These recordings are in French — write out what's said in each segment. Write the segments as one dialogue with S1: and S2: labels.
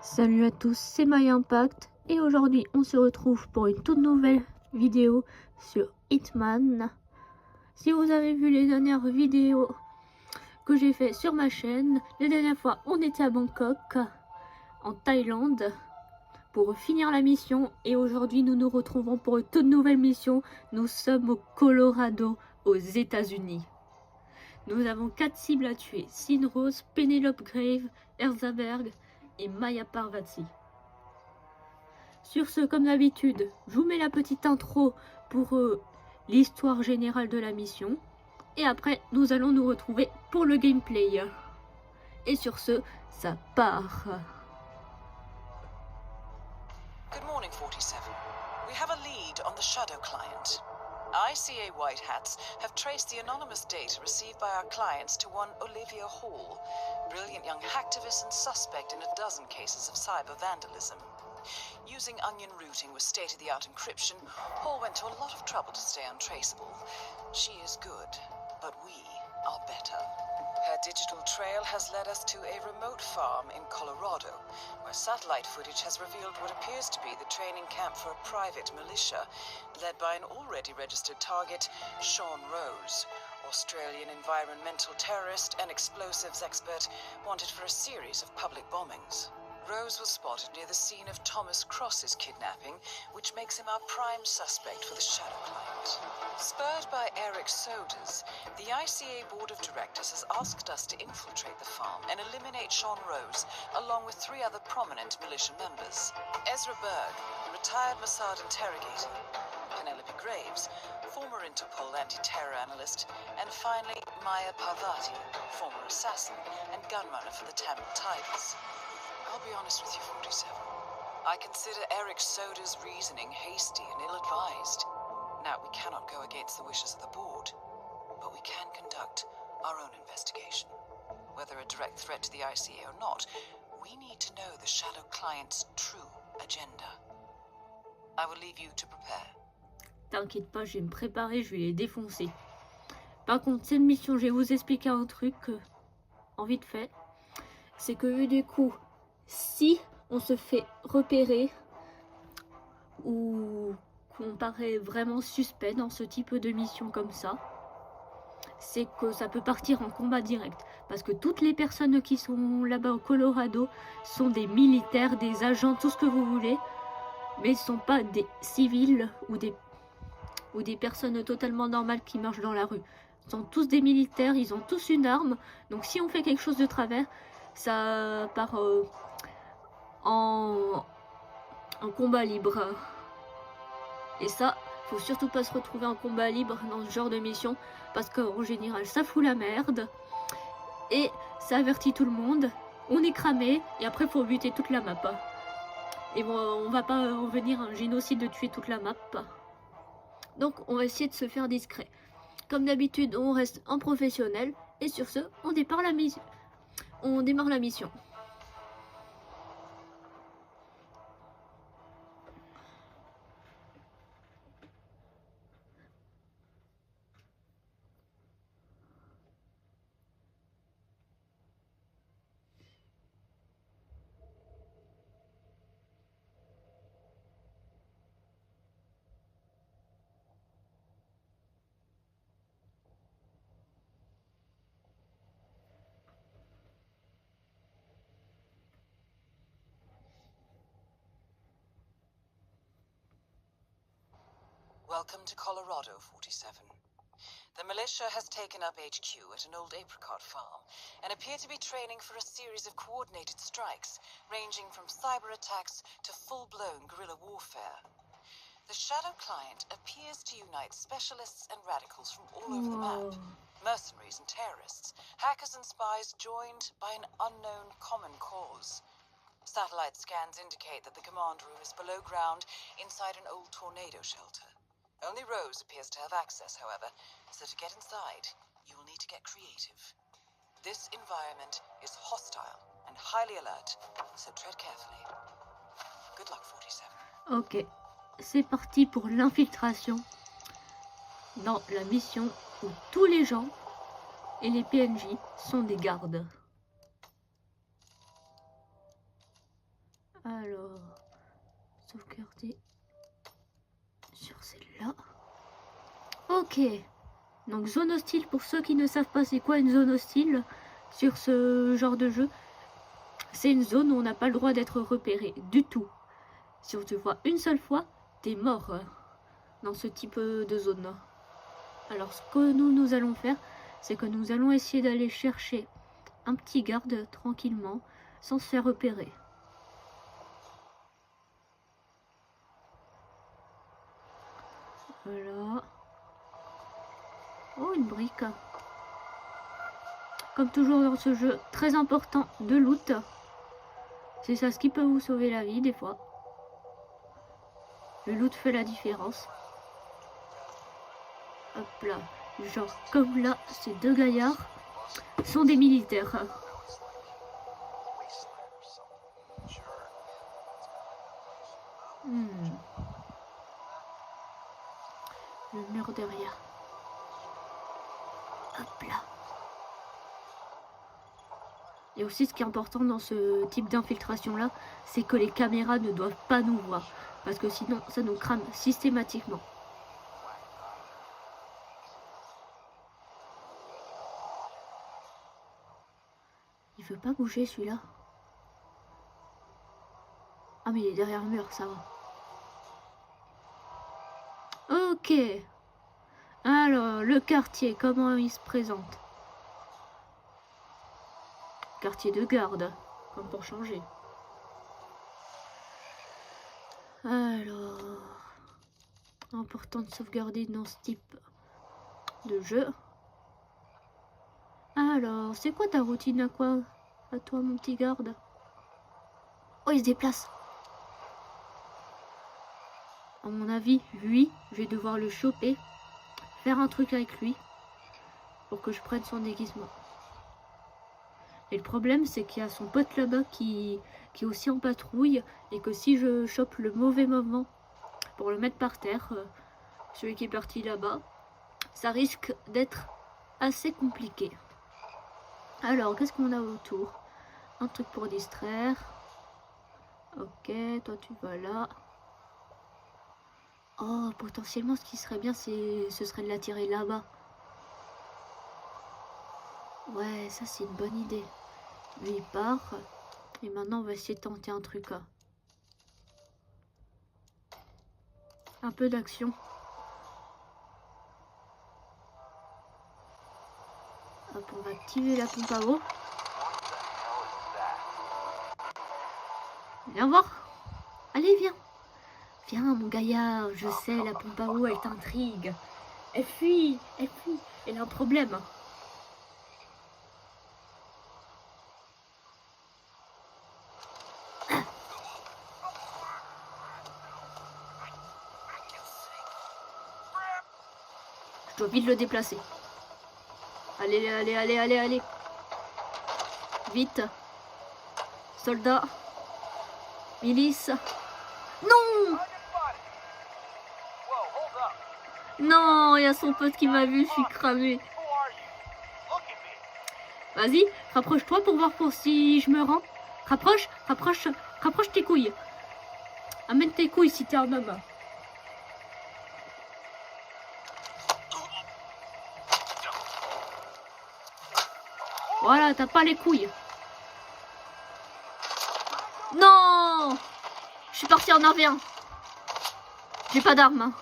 S1: Salut à tous, c'est My Impact et aujourd'hui on se retrouve pour une toute nouvelle vidéo sur Hitman. Si vous avez vu les dernières vidéos que j'ai fait sur ma chaîne, la dernière fois on était à Bangkok, en Thaïlande, pour finir la mission et aujourd'hui nous nous retrouvons pour une toute nouvelle mission. Nous sommes au Colorado, aux États-Unis. Nous avons 4 cibles à tuer: Sin Rose, Penelope Grave, Herzberg et Maya Parvati. Sur ce, comme d'habitude, je vous mets la petite intro pour l'histoire générale de la mission. Et après, nous allons nous retrouver pour le gameplay. Et sur ce, ça part.
S2: Good morning, 47. We have a lead on the Shadow client. ICA White Hats have traced the anonymous data received by our clients to one Olivia Hall, brilliant young hacktivist and suspect in a dozen cases of cyber vandalism. Using onion routing with state-of-the-art encryption, Hall went to a lot of trouble to stay untraceable. She is good, but we are better. Her digital trail has led us to a remote farm in Colorado, where satellite footage has revealed what appears to be the training camp for a private militia, led by an already registered target, Sean Rose, Australian environmental terrorist and explosives expert wanted for a series of public bombings. Rose was spotted near the scene of Thomas Cross's kidnapping, which makes him our prime suspect for the Shadow client. Spurred by Eric Sodas, the ICA Board of Directors has asked us to infiltrate the farm and eliminate Sean Rose, along with 3 other prominent militia members: Ezra Berg, retired Mossad interrogator; Penelope Graves, former Interpol anti-terror analyst; and finally, Maya Parvati, former assassin and gunrunner for the Tamil Tigers. I'll be honest with you, 47. I consider Eric Soda's reasoning hasty and ill-advised. Now, we cannot go against the wishes of the board, but we can conduct our own investigation. Whether a direct threat to the ICA or not, we need to know the Shadow client's true agenda. I will leave you to prepare.
S1: T'inquiète pas, je vais me préparer, je vais les défoncer. Par contre, cette mission, je vais vous expliquer un truc en vite fait. C'est que du coup, si on se fait repérer ou qu'on paraît vraiment suspect dans ce type de mission comme ça, c'est que ça peut partir en combat direct. Parce que toutes les personnes qui sont là-bas au Colorado sont des militaires, des agents, tout ce que vous voulez, mais ce ne sont pas des civils ou des personnes totalement normales qui marchent dans la rue. Ils sont tous des militaires, ils ont tous une arme, donc si on fait quelque chose de travers, ça part en combat libre. Et ça, faut surtout pas se retrouver en combat libre dans ce genre de mission, parce qu'en général ça fout la merde et ça avertit tout le monde, on est cramé et après faut buter toute la map. Et bon, on va pas en venir à un génocide de tuer toute la map. Donc on va essayer de se faire discret. Comme d'habitude, on reste en professionnel et sur ce, on démarre la mission.
S2: Welcome to Colorado, 47. The militia has taken up HQ at an old apricot farm and appear to be training for a series of coordinated strikes, ranging from cyber attacks to full-blown guerrilla warfare. The Shadow client appears to unite specialists and radicals from all over the map. Mercenaries and terrorists, hackers and spies joined by an unknown common cause. Satellite scans indicate that the command room is below ground inside an old tornado shelter. Only Rose appears to have access, however, so to get inside, you will need to get creative. This environment is hostile and highly alert, so tread carefully. Good luck, 47.
S1: Ok, c'est parti pour l'infiltration dans la mission où tous les gens et les PNJ sont des gardes. Alors, sauvegarder sur celle-là. Ok. Donc zone hostile, pour ceux qui ne savent pas c'est quoi une zone hostile sur ce genre de jeu. C'est une zone où on n'a pas le droit d'être repéré du tout. Si on te voit une seule fois, t'es mort dans ce type de zone. Alors ce que nous allons faire, c'est que nous allons essayer d'aller chercher un petit garde tranquillement, sans se faire repérer. Voilà. Oh, une brique. Comme toujours dans ce jeu, très important de loot. C'est ça ce qui peut vous sauver la vie des fois. Le loot fait la différence. Hop là. Genre comme là, ces deux gaillards sont des militaires. Le mur derrière. Hop là. Et aussi ce qui est important dans ce type d'infiltration là, c'est que les caméras ne doivent pas nous voir. Parce que sinon ça nous crame systématiquement. Il veut pas bouger celui-là. Ah mais il est derrière le mur, ça va. Ok. Alors, le quartier, comment il se présente? Quartier de garde, comme pour changer. Alors, important de sauvegarder dans ce type de jeu. Alors, c'est quoi ta routine à quoi? À toi, mon petit garde? Oh, il se déplace. À mon avis, lui, je vais devoir le choper, faire un truc avec lui, pour que je prenne son déguisement. Et le problème, c'est qu'il y a son pote là-bas qui est aussi en patrouille, et que si je chope le mauvais moment pour le mettre par terre, celui qui est parti là-bas, ça risque d'être assez compliqué. Alors, qu'est-ce qu'on a autour? Un truc pour distraire. Ok, toi tu vas là. Oh, potentiellement, ce qui serait bien, ce serait de l'attirer là-bas. Ouais, ça c'est une bonne idée. Lui, il part. Et maintenant, on va essayer de tenter un truc. Un peu d'action. Hop, on va activer la pompe à eau. Viens voir. Allez, viens. Viens, mon gaillard. Je sais, la pompe à eau, elle t'intrigue. Elle fuit, elle fuit. Elle a un problème. Je dois vite le déplacer. Allez, allez, allez, allez, allez. Vite. Soldats. Milice. Non! Non, il y a son pote qui m'a vu, je suis cramé. Vas-y, rapproche-toi pour voir pour si je me rends. Rapproche, rapproche, rapproche tes couilles. Amène tes couilles si t'es un homme. Voilà, t'as pas les couilles. Non! Je suis parti en R1. J'ai pas d'armes.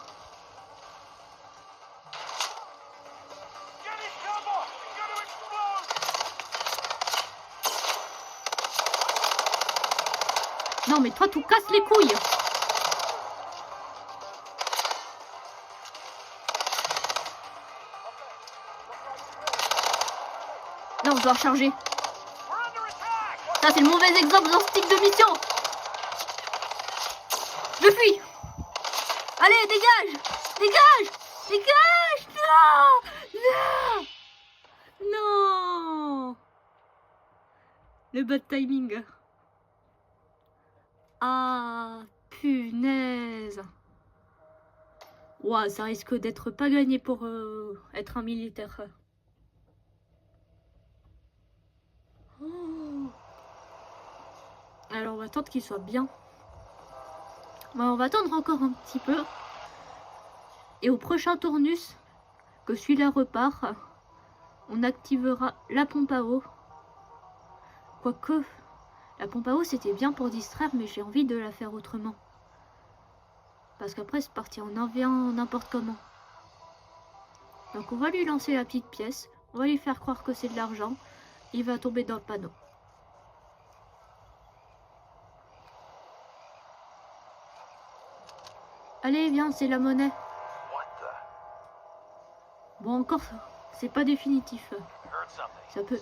S1: Non mais toi, tu casses les couilles. Non, je dois recharger. Ça, c'est le mauvais exemple dans ce type de mission. Je fuis. Allez, dégage. Dégage. Dégage. Non. Non. Non. Le bad timing. Ah, punaise. Ouah, ça risque d'être pas gagné pour être un militaire. Oh. Alors on va attendre qu'il soit bien. On va attendre encore un petit peu. Et au prochain tournus, que celui-là repart, on activera la pompe à eau. Quoique, la pompe à eau c'était bien pour distraire, mais j'ai envie de la faire autrement. Parce qu'après c'est parti en 1v1 n'importe comment. Donc on va lui lancer la petite pièce, on va lui faire croire que c'est de l'argent, il va tomber dans le panneau. Allez, viens, c'est la monnaie. Bon, encore, c'est pas définitif. Ça peut...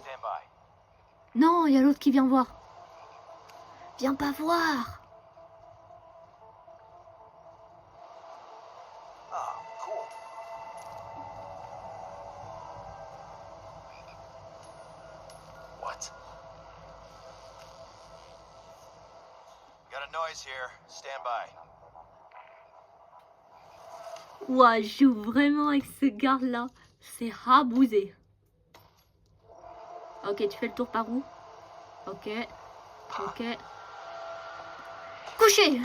S1: Non, il y a l'autre qui vient voir. Viens pas voir. Ouah, je joue vraiment avec ce garde-là. C'est rabousé. Ok, tu fais le tour par où? Ok. Ok. Couché.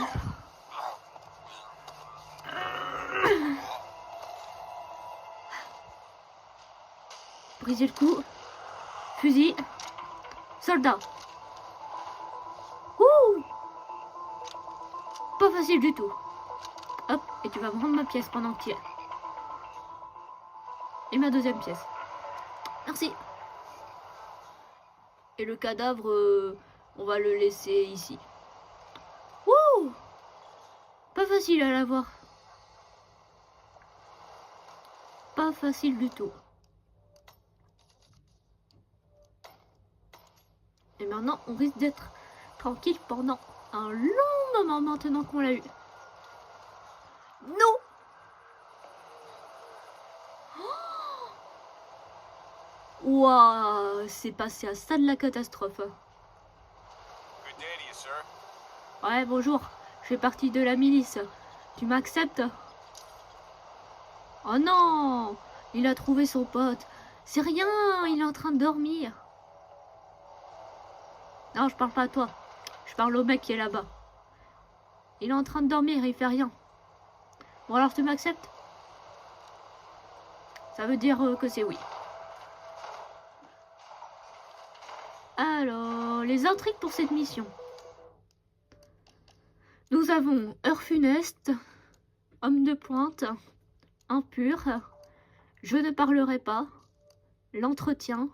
S1: Briser le cou. Fusil. Soldat. Ouh. Pas facile du tout. Hop, et tu vas me rendre ma pièce pendant que tu y es. Et ma deuxième pièce. Merci. Et le cadavre, on va le laisser ici. Ouh. Pas facile à l'avoir. Pas facile du tout. Et maintenant, on risque d'être tranquille pendant un long moment maintenant qu'on l'a eu. Non. Ouah, c'est passé à ça de la catastrophe. Ouais, bonjour, je fais partie de la milice. Tu m'acceptes? Oh non, il a trouvé son pote. C'est rien, il est en train de dormir. Non, je parle pas à toi. Je parle au mec qui est là-bas. Il est en train de dormir, il fait rien. Bon alors tu m'acceptes? Ça veut dire que c'est oui. Alors, les intrigues pour cette mission. Nous avons heure funeste, homme de pointe, impur, je ne parlerai pas, l'entretien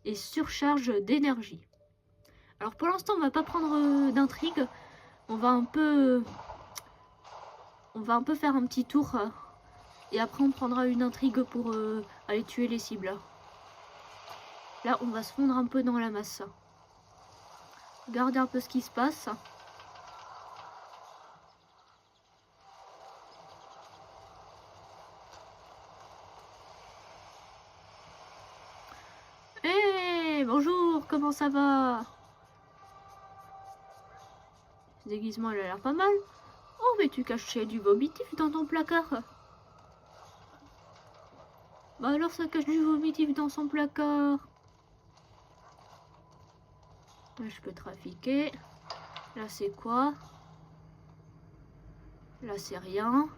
S1: et surcharge d'énergie. Alors pour l'instant on va pas prendre d'intrigue, on va un peu faire un petit tour et après on prendra une intrigue pour aller tuer les cibles. Là on va se fondre un peu dans la masse. Regardez un peu ce qui se passe. Hey, bonjour, comment ça va? Ce déguisement il a l'air pas mal. Oh mais tu cachais du vomitif dans ton placard. Bah alors ça cache du vomitif dans son placard. Là je peux trafiquer. Là c'est quoi? Là c'est rien.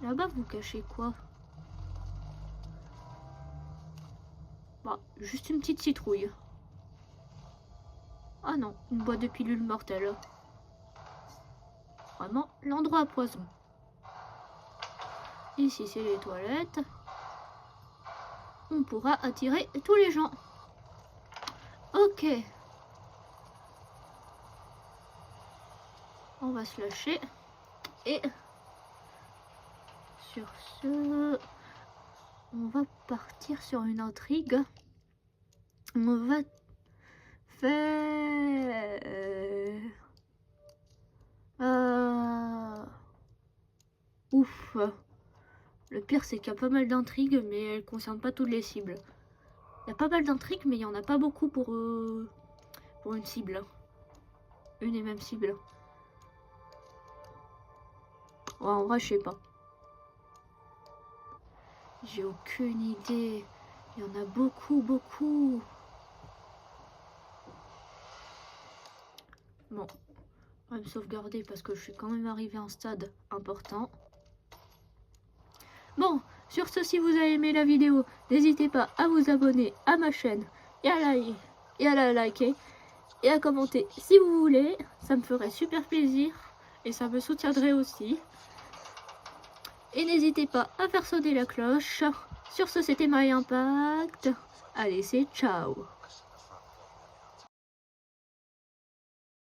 S1: Là-bas vous cachez quoi? Bah juste une petite citrouille. Ah non, une boîte de pilules mortelles. Vraiment l'endroit à poison. Ici c'est les toilettes. On pourra attirer tous les gens. Ok. On va se lâcher. Et sur ce, on va partir sur une intrigue. On va faire... Ouf. Le pire c'est qu'il y a pas mal d'intrigues, mais elles ne concernent pas toutes les cibles. Il y a pas mal d'intrigues, mais il n'y en a pas beaucoup pour une cible. Une et même cible. Ouais, en vrai, je sais pas. J'ai aucune idée. Il y en a beaucoup, beaucoup. Bon, on va me sauvegarder parce que je suis quand même arrivé à un stade important. Bon, sur ce, si vous avez aimé la vidéo, n'hésitez pas à vous abonner à ma chaîne et à la liker et à commenter si vous voulez. Ça me ferait super plaisir et ça me soutiendrait aussi. Et n'hésitez pas à faire sonner la cloche. Sur ce, c'était My Impact. Allez, c'est ciao.